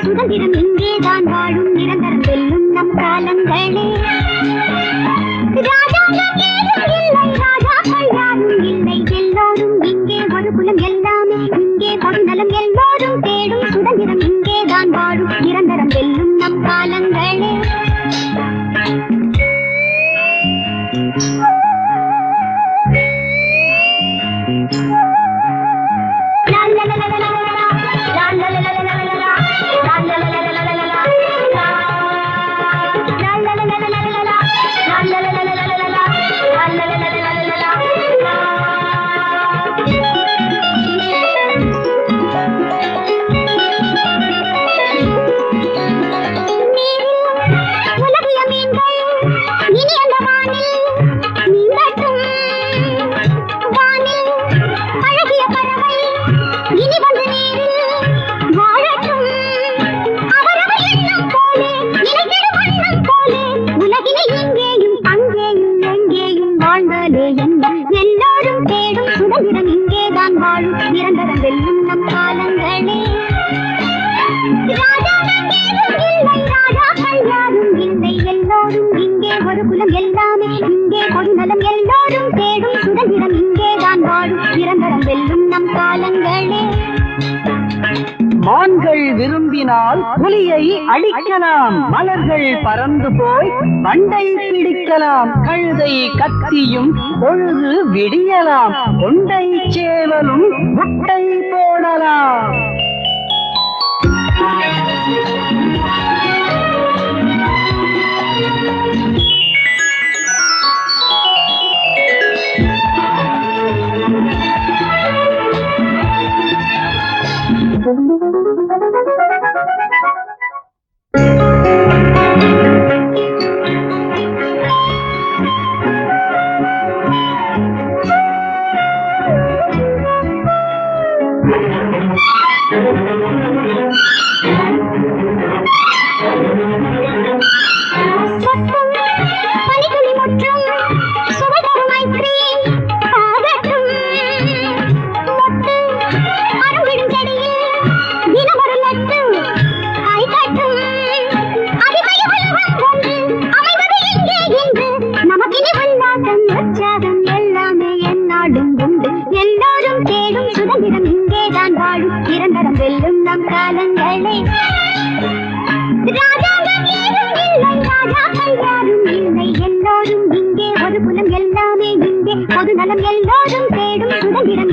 சுதந்திரம் இங்கேதான் வாழும் நிரந்தரம் வெல்லும் நம் காலங்களே. ராஜாக்கள் யாரும் இல்லை, எல்லோரும் இங்கே ஒரு குலம், எல்லாமே இங்கே பொருநலம், எல்லோரும் தேடும் சுதந்திரம் இங்கேதான் வாழும் நிரந்தரம் வெல்லும் நம் காலங்களே. எல்லோரும் தேடும் சுதந்திரம் இங்கேதான் வாழும் நிரந்தரம் வெல்லும் நம் காலங்களே. ராஜாக்கள் யாரும் இல்லை, எல்லோரும் இங்கே ஒரு குலம், எல்லாமே இங்கே பொதுநலம், எல்லோரும் தேடும் சுதந்திரம் இங்கேதான் வாழும் நிரந்தரம் வெல்லும் நம் காலங்களே. மான்கள் விரும்பினால் புலியை அடிக்கலாம், மலர்கள் பறந்து போய் பண்டை பிடிக்கலாம், கழுதை கத்தியும் பொழுது விடியலாம், கொண்டை சேவலும் முட்டை போடலாம். பனித்துளி முற்றும் சுவைதரும் ஐஸ்கிரீம் ஆகட்டும், மொட்டு அருவிடும் செடியில் தினமொரு நட்டு ஐகட்டும், அதிசய உலகம் ஒன்று அமைவது இங்கே இன்று, நமக்கினி உல்லாசம் உற்சாகம் எல்லாமே எந்நாடும் உண்டு, எல்லோரும் தேடும் சுதந்திரம் இங்கேதான் வாழும் நிரந்தரம் வெல்லும் நம் காலங்களே. ராஜாக்கள் யாரும் இல்லை, எல்லோரும் இங்கே ஒரு குலம், எல்லாமே இங்கே பொதுநலம், எல்லோரும் தேடும் சுதந்திரம்